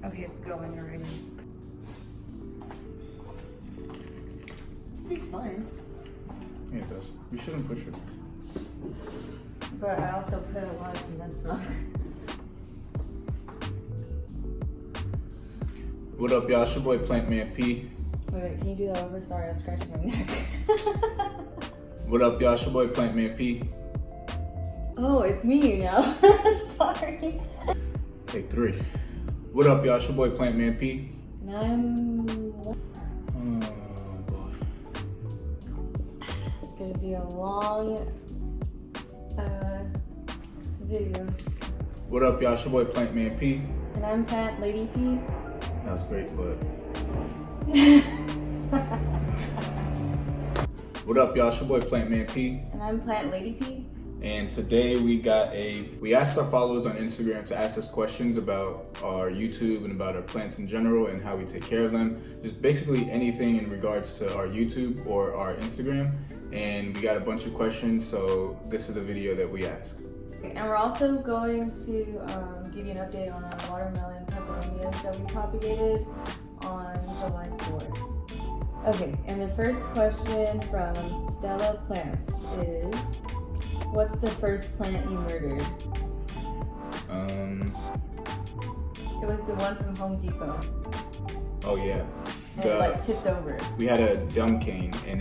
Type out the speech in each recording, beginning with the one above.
Okay, it's going already. It's fine. Yeah, it does. You shouldn't push it. But I also put a lot of condensed milk. What up, y'all? It's your boy Plant Man P. Wait, can you do that over? Sorry, I was scratching my neck. What up, y'all? It's your boy Plant Man P. Oh, it's me now. Sorry. Take 3. What up, y'all? It's your boy Plant Man P. And I'm... Oh, boy. It's gonna be a long video. What up, y'all? It's your boy Plant Man P. And I'm Plant Lady P. That was great, but... What up, y'all? It's your boy Plant Man P. And I'm Plant Lady P. And today we asked our followers on Instagram to ask us questions about our YouTube and about our plants in general and how we take care of them. Just basically anything in regards to our YouTube or our Instagram. And we got a bunch of questions, so this is the video that we asked. And we're also going to give you an update on our watermelon peperomias that we propagated on July 4th. Okay, and the first question from Stella Plants is, what's the first plant you murdered? It was the one from Home Depot. Oh yeah. And it like tipped over. We had a dumb cane and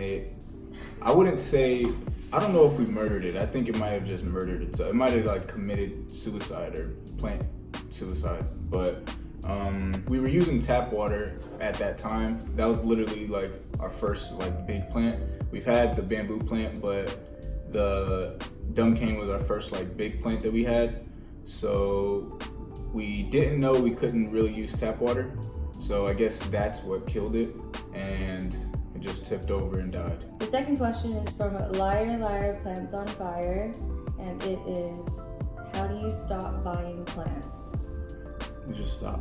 I wouldn't say, I don't know if we murdered it. I think it might have just murdered it. So it might have like committed suicide or plant suicide. But we were using tap water at that time. That was literally like our first like big plant. We've had the bamboo plant, but the dumb cane was our first like big plant that we had. So we didn't know we couldn't really use tap water. So I guess that's what killed it, and it just tipped over and died. The second question is from Liar Liar Plants on Fire, and it is, how do you stop buying plants? Just stop.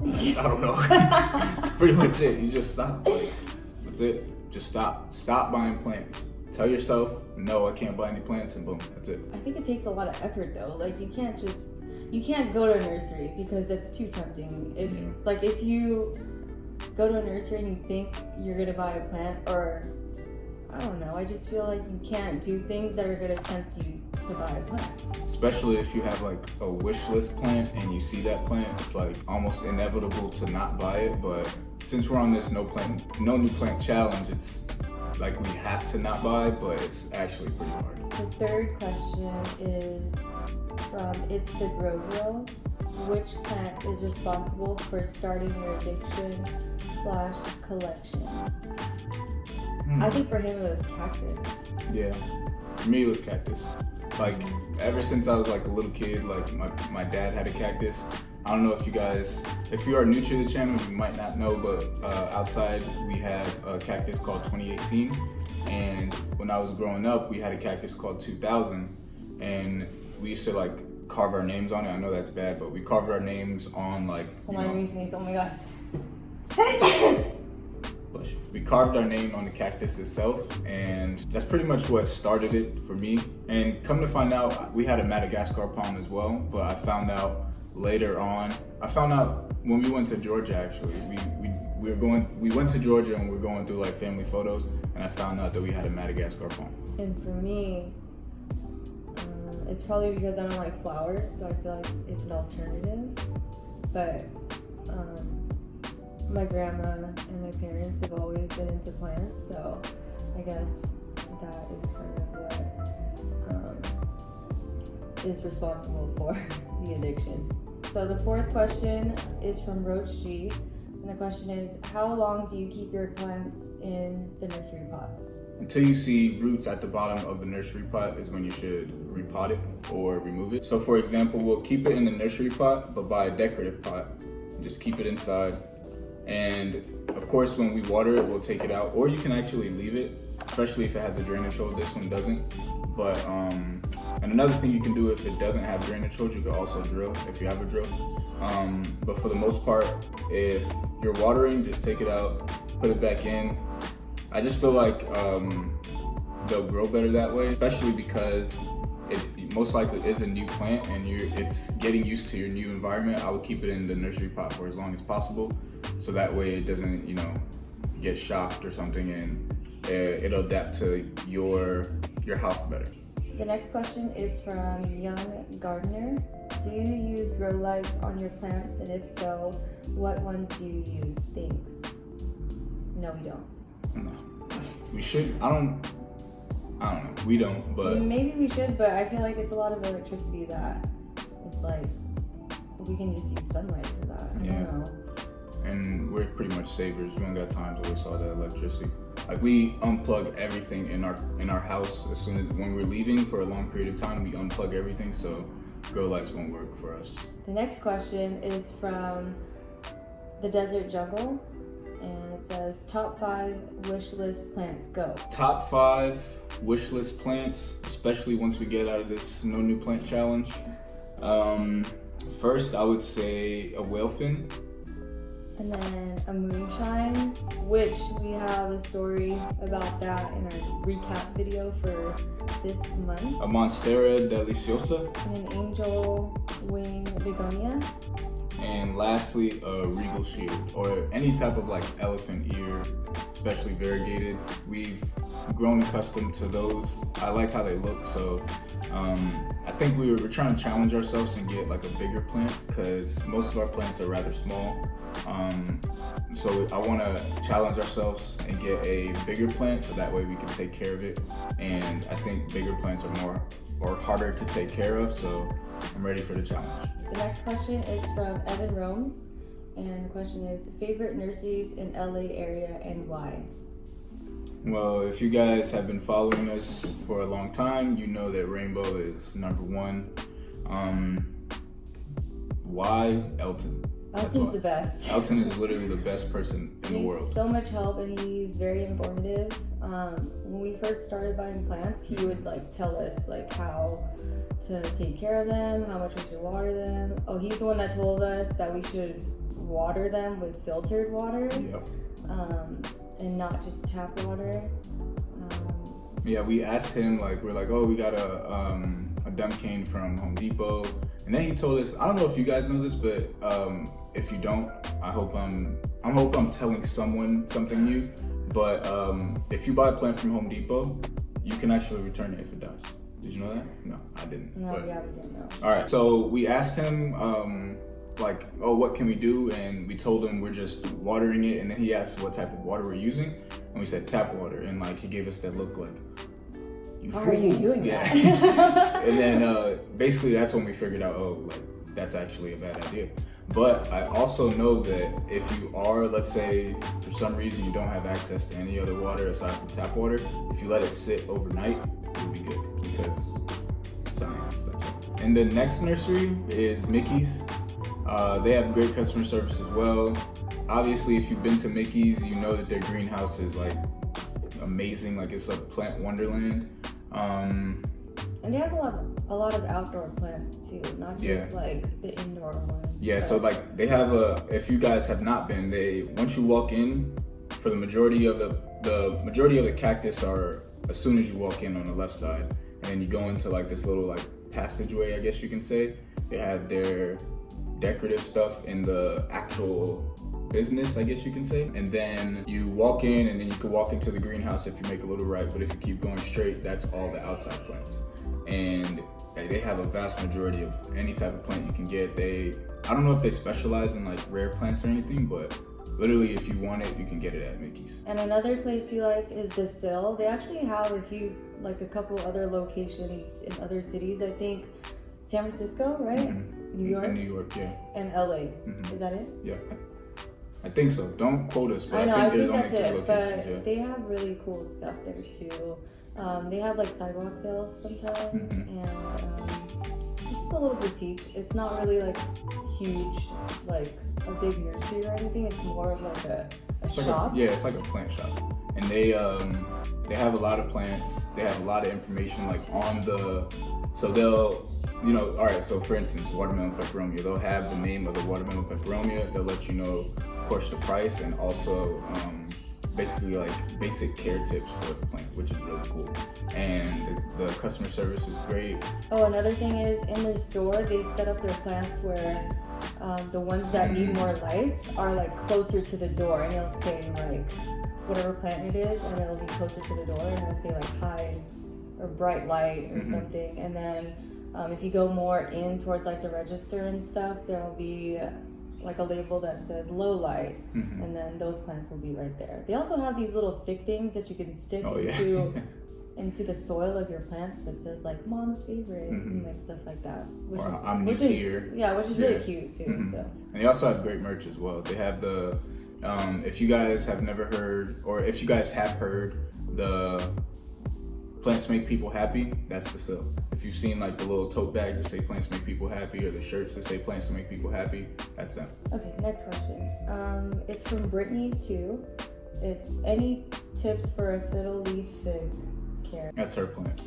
I don't know. That's pretty much it. You just stop. Like, that's it. Just stop. Stop buying plants. Tell yourself, no, I can't buy any plants, and boom, that's it. I think it takes a lot of effort though. Like you can't go to a nursery because that's too tempting. If you go to a nursery and you think you're gonna buy a plant, or I don't know, I just feel like you can't do things that are gonna tempt you to buy a plant. Especially if you have like a wish list plant and you see that plant, it's like almost inevitable to not buy it. But since we're on this no new plant challenge, it's like we have to not buy, but it's actually pretty hard. The third question is from It's the Grow Girls. Which plant is responsible for starting your addiction / collection? I think for him it was cactus. Yeah, for me it was cactus. Like ever since I was like a little kid, like my dad had a cactus. I don't know if you guys, if you are new to the channel, you might not know, but outside we have a cactus called 2018. And when I was growing up, we had a cactus called 2000. And we used to like carve our names on it. I know that's bad, but we carved our names on like, oh my god. We carved our name on the cactus itself, and that's pretty much what started it for me. And come to find out, we had a Madagascar palm as well, but I found out later on. I found out when we went to Georgia actually. We went to Georgia and we were going through like family photos, and I found out that we had a Madagascar palm. And for me, it's probably because I don't like flowers, so I feel like it's an alternative. But my grandma and my parents have always been into plants, so I guess that is kind of what is responsible for the addiction. So the fourth question is from Roach G, and the question is, how long do you keep your plants in the nursery pots? Until you see roots at the bottom of the nursery pot is when you should repot it or remove it. So for example, we'll keep it in the nursery pot, but buy a decorative pot. Just keep it inside. And of course, when we water it, we'll take it out, or you can actually leave it, especially if it has a drainage hole. This one doesn't. But and another thing you can do if it doesn't have drainage holes, you can also drill if you have a drill. But for the most part, if you're watering, just take it out, put it back in. I just feel like they'll grow better that way, especially because most likely is a new plant and it's getting used to your new environment, I would keep it in the nursery pot for as long as possible, so that way it doesn't, get shocked or something, and it'll adapt to your house better. The next question is from Young Gardener. Do you use grow lights on your plants, and if so, what ones do you use? Thanks. No, we don't. No, we should. I don't know. We don't, but maybe we should. But I feel like it's a lot of electricity that it's like we can just use sunlight for that. I don't know. And we're pretty much savers. We don't got time to waste all that electricity. Like, we unplug everything in our house as soon as when we're leaving for a long period of time. We unplug everything, so grow lights won't work for us. The next question is from the Desert Jungle, and it says top 5 wish list plants. Go. Top 5 wish list plants, especially once we get out of this no new plant challenge. First, I would say a whalefin. And then a moonshine, which we have a story about that in our recap video for this month. A monstera deliciosa. And an angel wing begonia. And lastly, a regal shield, or any type of like elephant ear, especially variegated. We've grown accustomed to those. I like how they look, so I think we're trying to challenge ourselves and get like a bigger plant, because most of our plants are rather small. So I want to challenge ourselves and get a bigger plant, so that way we can take care of it. And I think bigger plants are harder to take care of, so I'm ready for the challenge. The next question is from Evan Romes, and the question is favorite nurseries in LA area and why? Well, if you guys have been following us for a long time, you know that Rainbow is number 1. Why? Elton. Elton's the best. Elton is literally the best person in the world. He's so much help, and he's very informative. When we first started buying plants, he would like tell us like how to take care of them, how much we should water them. Oh, he's the one that told us that we should water them with filtered water. Yep. And not just tap water. Yeah, we asked him, like, we're like, oh, we got a dump cane from Home Depot, and then he told us, I don't know if you guys know this, but if you don't, I hope I'm telling someone something new. But if you buy a plant from Home Depot, you can actually return it if it dies. Did you know that? No, I didn't. No, yeah, we didn't know. All right, so we asked him, like, oh, what can we do? And we told him we're just watering it. And then he asked what type of water we're using, and we said tap water. And like, he gave us that look like, how are you doing that? And then basically that's when we figured out, oh, like, that's actually a bad idea. But I also know that if you are, let's say, for some reason you don't have access to any other water aside from tap water, if you let it sit overnight, it'll be good, because science, that's all. And the next nursery is Mickey's. They have great customer service as well. Obviously, if you've been to Mickey's, you know that their greenhouse is like amazing. Like, it's a plant wonderland. And they have a lot of outdoor plants too, not just like the indoor ones. Yeah, so like they have if you guys have not been, once you walk in, for the majority of the cactus are as soon as you walk in on the left side, and then you go into like this little like passageway, I guess you can say. They have their decorative stuff in the actual business, I guess you can say. And then you walk in, and then you can walk into the greenhouse if you make a little right, but if you keep going straight, that's all the outside plants. And they have a vast majority of any type of plant you can get. I don't know if they specialize in like rare plants or anything, but literally if you want it, you can get it at Mickey's. And another place we like is the Sill. They actually have a couple other locations in other cities. I think San Francisco, right? Mm-hmm. New York? In New York, yeah. And LA. Mm-hmm. Is that it? Yeah. I think so. Don't quote us, but I think there's only that's 2 it, locations. but Yeah. they have really cool stuff there too. They have like sidewalk sales sometimes, and it's just a little boutique. It's not really like huge, like a big nursery or anything. It's more of like a shop. It's like a plant shop, and they have a lot of plants. They have a lot of information like on the, so they'll, all right. So for instance, watermelon peperomia, they'll have the name of the watermelon peperomia. They'll let you know, of course, the price, and also basically like basic care tips for the plant, which is really cool. And the customer service is great. Oh, another thing is in their store, they set up their plants where the ones that need more lights are like closer to the door, and it'll say like whatever plant it is, and it'll be closer to the door, and it'll say like high or bright light or something. And then if you go more in towards like the register and stuff, there'll be like a label that says low light, and then those plants will be right there. They also have these little stick things that you can stick into the soil of your plants that says like mom's favorite and like stuff like that, which is really cute too. So. And they also have great merch as well. They have the if you guys have never heard, or if you guys have heard, the Plants Make People Happy, that's the sale. If you've seen like the little tote bags that say Plants Make People Happy, or the shirts that say Plants Make People Happy, that's them. Okay, next question. It's from Brittany too. It's any tips for a fiddle leaf fig care? That's her plant.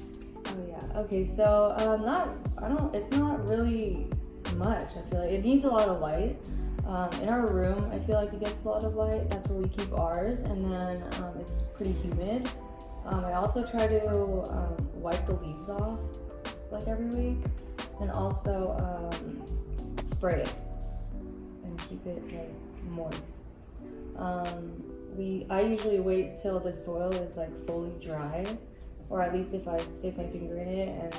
Oh yeah. Okay, so it's not really much. I feel like it needs a lot of light. In our room, I feel like it gets a lot of light. That's where we keep ours, and then it's pretty humid. I also try to wipe the leaves off like every week, and also spray it and keep it like moist. I usually wait till the soil is like fully dry, or at least if I stick my finger in it and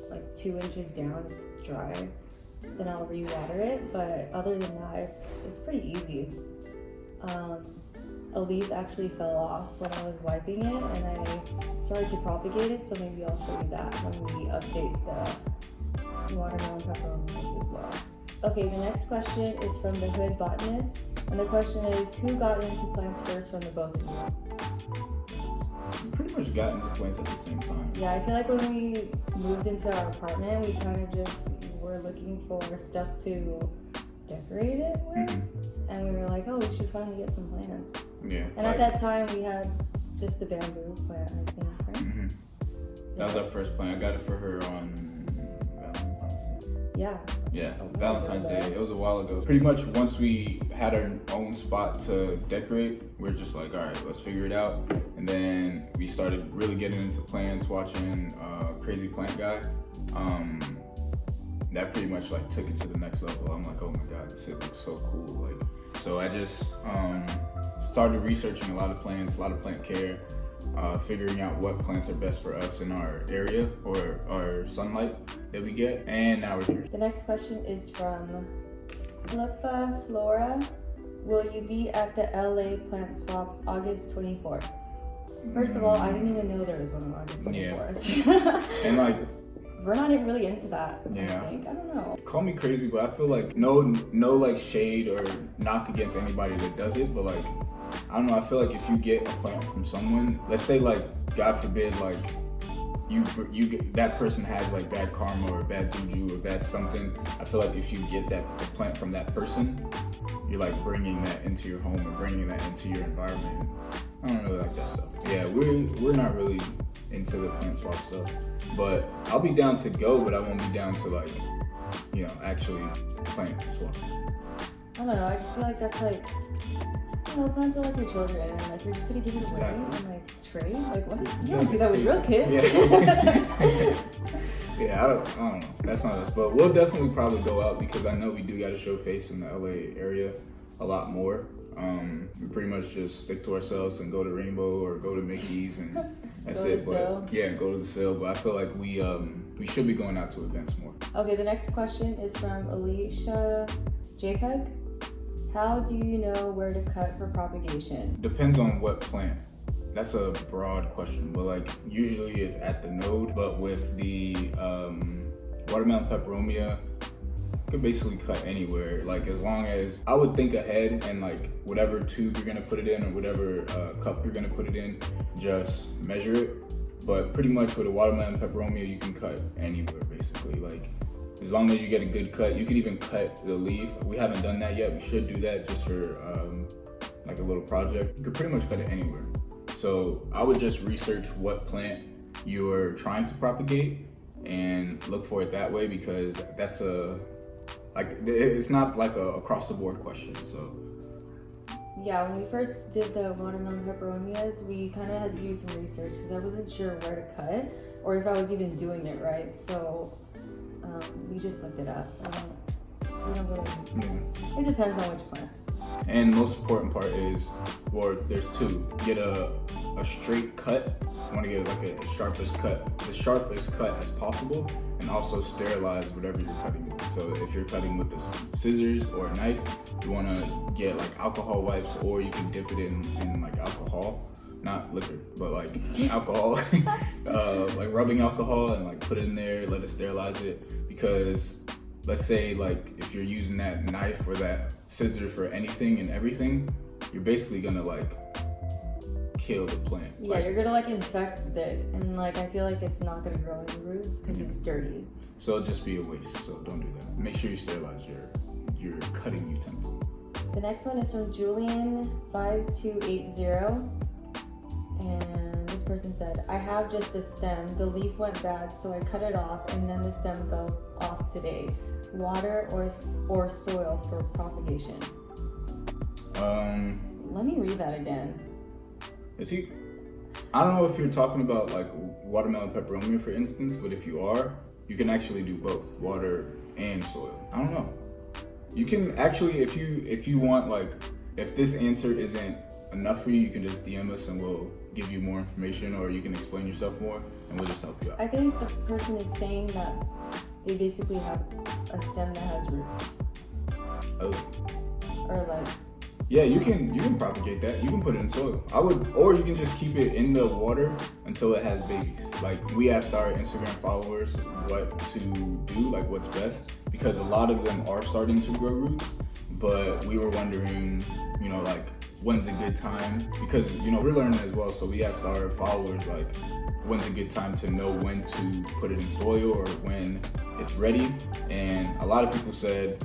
like 2 inches down it's dry, then I'll re-water it. But other than that, it's pretty easy. A leaf actually fell off when I was wiping it, and I started to propagate it, so maybe I'll show you that when we update the watermelon peperomias as well. Okay, the next question is from the Hood Botanist, and the question is, who got into plants first from the both of you? We pretty much got into plants at the same time. Yeah, I feel like when we moved into our apartment, we kind of just were looking for stuff to decorate it with, and we were like, oh, we should finally get some plants. Yeah. And at that time, we had just the bamboo plant, I think, right? That was our first plant. I got it for her on Valentine's Day. Yeah. Yeah, Valentine's Day. It was a while ago. Pretty much once we had our own spot to decorate, we were just like, all right, let's figure it out. And then we started really getting into plants, watching Crazy Plant Guy. That pretty much like took it to the next level. I'm like, oh my god, this shit looks so cool. Like, so I just started researching a lot of plants, a lot of plant care, figuring out what plants are best for us in our area or our sunlight that we get, and now we're here. The next question is from Flippa Flora. Will you be at the LA Plant Swap August 24th? First of all, I didn't even know there was one on August 24th. Yeah. And like, we're not even really into that. Yeah. I don't know. Call me crazy, but I feel like no like shade or knock against anybody that does it, but like, I don't know, I feel like if you get a plant from someone, let's say like, God forbid, like you get, that person has like bad karma or bad juju or bad something, I feel like if you get the plant from that person, you're like bringing that into your home or bringing that into your environment. I don't really like that stuff. Yeah, we're not really into the plant swap stuff, but I'll be down to go, but I won't be down to like, you know, actually plant swap. I don't know, I just feel like that's like, you know, plants are like your children, and like you're just gonna give it away and like trade. Like what? You don't do that with your kids. Yeah. Yeah, I don't know. That's not us, but we'll definitely probably go out because I know we do got to show face in the LA area a lot more. We pretty much just stick to ourselves and go to Rainbow or go to Mickey's and that's it. But yeah, go to the sale. But I feel like we should be going out to events more. Okay, the next question is from Alicia JPEG. How do you know where to cut for propagation? Depends on what plant. That's a broad question, but like usually it's at the node. But with the watermelon peperomia, you can basically cut anywhere. Like as long as I would think ahead and like whatever tube you're gonna put it in or whatever cup you're gonna put it in, just measure it. But pretty much with a watermelon peperomia, you can cut anywhere basically. Like as long as you get a good cut, you can even cut the leaf. We haven't done that yet. We should do that just for like a little project. You could pretty much cut it anywhere. So I would just research what plant you're trying to propagate and look for it that way, because that's it's not like a across the board question. So Yeah, when we first did the watermelon peperomias, we kind of had to do some research because I wasn't sure where to cut or if I was even doing it right. So we just looked it up. We don't really, It depends on which plant. And the most important part is, or there's two. Get a straight cut. You want to get like the sharpest cut as possible, and also sterilize whatever you're cutting with. So if you're cutting with the scissors or a knife, you want to get like alcohol wipes, or you can dip it in like alcohol, not liquor, but like alcohol, like rubbing alcohol, and like put it in there, let it sterilize it. Because let's say like if you're using that knife or that scissor for anything and everything, you're basically gonna like kill the plant. Yeah, you're gonna like infect it, and like I feel like it's not gonna grow any roots because it's dirty. So it'll just be a waste. So don't do that. Make sure you sterilize your cutting utensil. The next one is from Julian5280, and this person said, "I have just a stem. The leaf went bad, so I cut it off, and then the stem fell off today. Water or soil for propagation?" Let me read that again. I don't know if you're talking about like watermelon peperomia, for instance, but if you are, you can actually do both, water and soil. I don't know. You can actually, if you want, like, if this answer isn't enough for you, you can just DM us and we'll give you more information, or you can explain yourself more and we'll just help you out. I think the person is saying that they basically have a stem that has roots. Oh. Or like. Yeah, you can propagate that. You can put it in soil. Or you can just keep it in the water until it has babies. Like, we asked our Instagram followers what to do, like what's best, because a lot of them are starting to grow roots, but we were wondering, like, when's a good time? Because, we're learning as well, so we asked our followers, like, when's a good time to know when to put it in soil or when it's ready. And a lot of people said,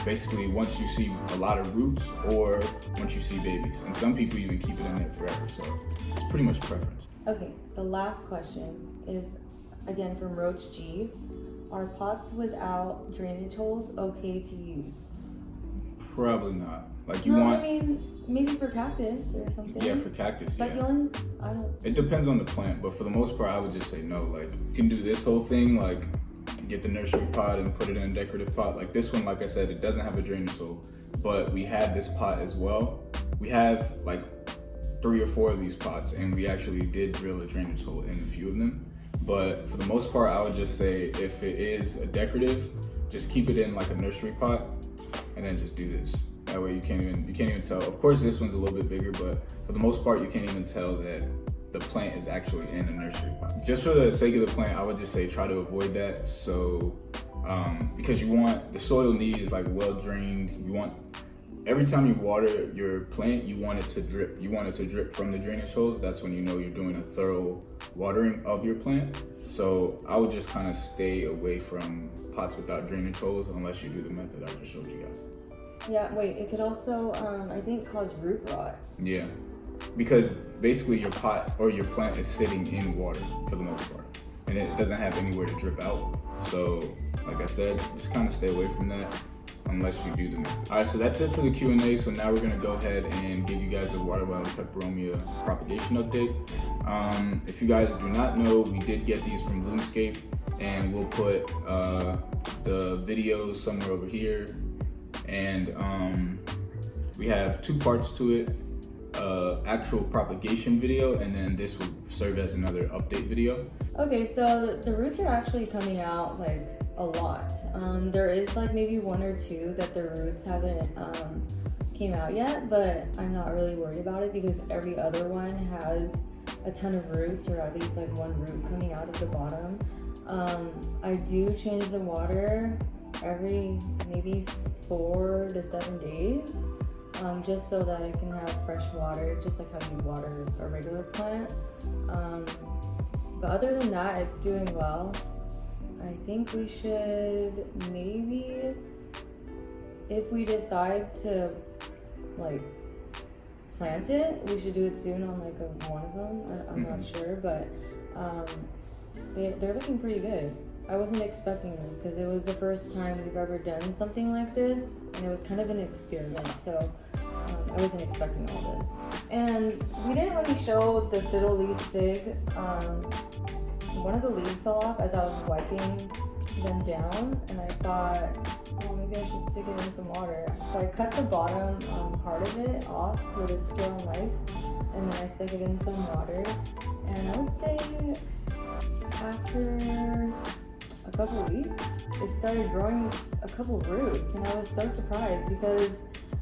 basically once you see a lot of roots or once you see babies. And some people even keep it in there forever, so it's pretty much preference. Okay, the last question is again from Roach G. Are pots without drainage holes okay to use? Probably not. Like I mean, maybe for cactus or something. Yeah, for cactus. Succulents? Yeah. I don't. It depends on the plant, but for the most part, I would just say no. Like, you can do this whole thing, like get the nursery pot and put it in a decorative pot. Like this one, like I said, it doesn't have a drainage hole, but we have this pot as well. We have like 3 or 4 of these pots, and we actually did drill a drainage hole in a few of them. But for the most part, I would just say if it is a decorative, just keep it in like a nursery pot, and then just do this. That way you can't even tell. Of course, this one's a little bit bigger, but for the most part, you can't even tell that the plant is actually in a nursery pot. Just for the sake of the plant, I would just say try to avoid that. So, because the soil needs like well drained. Every time you water your plant, you want it to drip. You want it to drip from the drainage holes. That's when you know you're doing a thorough watering of your plant. So I would just kind of stay away from pots without drainage holes unless you do the method I just showed you guys. Yeah, wait, it could also, I think, cause root rot. Yeah, because basically your pot or your plant is sitting in water for the most part, and it doesn't have anywhere to drip out. So, like I said, just kind of stay away from that unless you do the method. All right, so that's it for the Q&A. So now we're gonna go ahead and give you guys a watermelon peperomia propagation update. If you guys do not know, we did get these from Bloomscape, and we'll put the videos somewhere over here. And we have 2 parts to it, actual propagation video, and then this will serve as another update video. Okay, so the roots are actually coming out like a lot. There is like maybe 1 or 2 that the roots haven't came out yet, but I'm not really worried about it because every other one has a ton of roots, or at least like 1 root coming out of the bottom. I do change the water every maybe 4 to 7 days, just so that I can have fresh water, just like how you water a regular plant. But other than that, it's doing well. I think we should maybe, if we decide to like plant it, we should do it soon on like one of them. I'm not sure, but they're looking pretty good. I wasn't expecting this because it was the first time we've ever done something like this, and it was kind of an experiment. So I wasn't expecting all this. And we didn't really show the fiddle leaf fig. One of the leaves fell off as I was wiping them down, and I thought, oh, maybe I should stick it in some water. So I cut the bottom part of it off with a steel knife, and then I stuck it in some water. And I would say after a couple of weeks, it started growing a couple roots, and I was so surprised because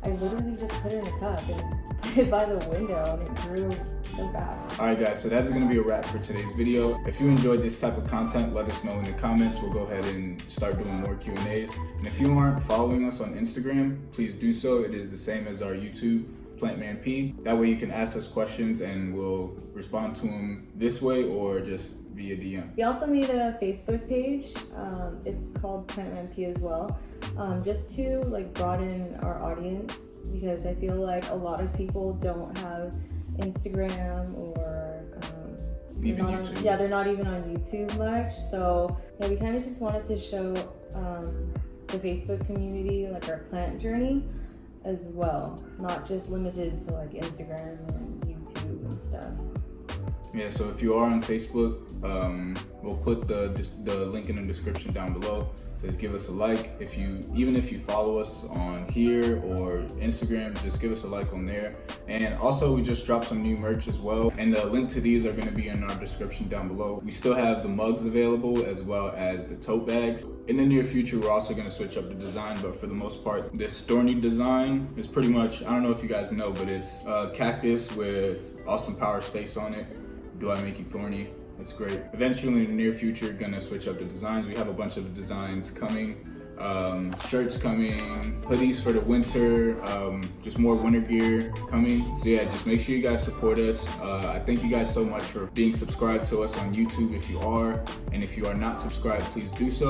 I literally just put it in a cup and put it by the window, and it grew so fast. Alright guys, so that's going to be a wrap for today's video. If you enjoyed this type of content, let us know in the comments. We'll go ahead and start doing more Q&As. And if you aren't following us on Instagram, please do so. It is the same as our YouTube, PlantmanP. That way you can ask us questions and we'll respond to them this way or just via DM. We also made a Facebook page. It's called PlantmanP as well, just to like broaden our audience, because I feel like a lot of people don't have Instagram or Even YouTube. they're not even on YouTube much. So yeah, we kind of just wanted to show the Facebook community like our plant journey as well, not just limited to like Instagram and YouTube and stuff. Yeah, so if you are on Facebook, we'll put the link in the description down below. So just give us a like. Even if you follow us on here or Instagram, just give us a like on there. And also, we just dropped some new merch as well, and the link to these are going to be in our description down below. We still have the mugs available as well as the tote bags. In the near future, we're also going to switch up the design, but for the most part, this thorny design is pretty much, I don't know if you guys know, but it's a cactus with Austin Powers' face on it. Do I make you thorny? It's great. Eventually in the near future, gonna switch up the designs. We have a bunch of designs coming. Shirts coming, hoodies for the winter, just more winter gear coming. So yeah, just make sure you guys support us. I thank you guys so much for being subscribed to us on YouTube if you are. And if you are not subscribed, please do so.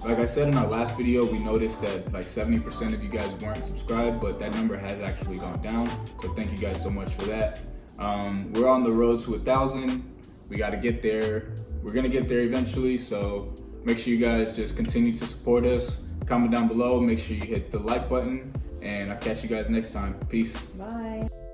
Like I said in our last video, we noticed that like 70% of you guys weren't subscribed, but that number has actually gone down. So thank you guys so much for that. We're on the road to 1,000. We got to get there. We're gonna get there eventually, so make sure you guys just continue to support us. Comment down below, make sure you hit the like button, and I'll catch you guys next time. Peace. Bye.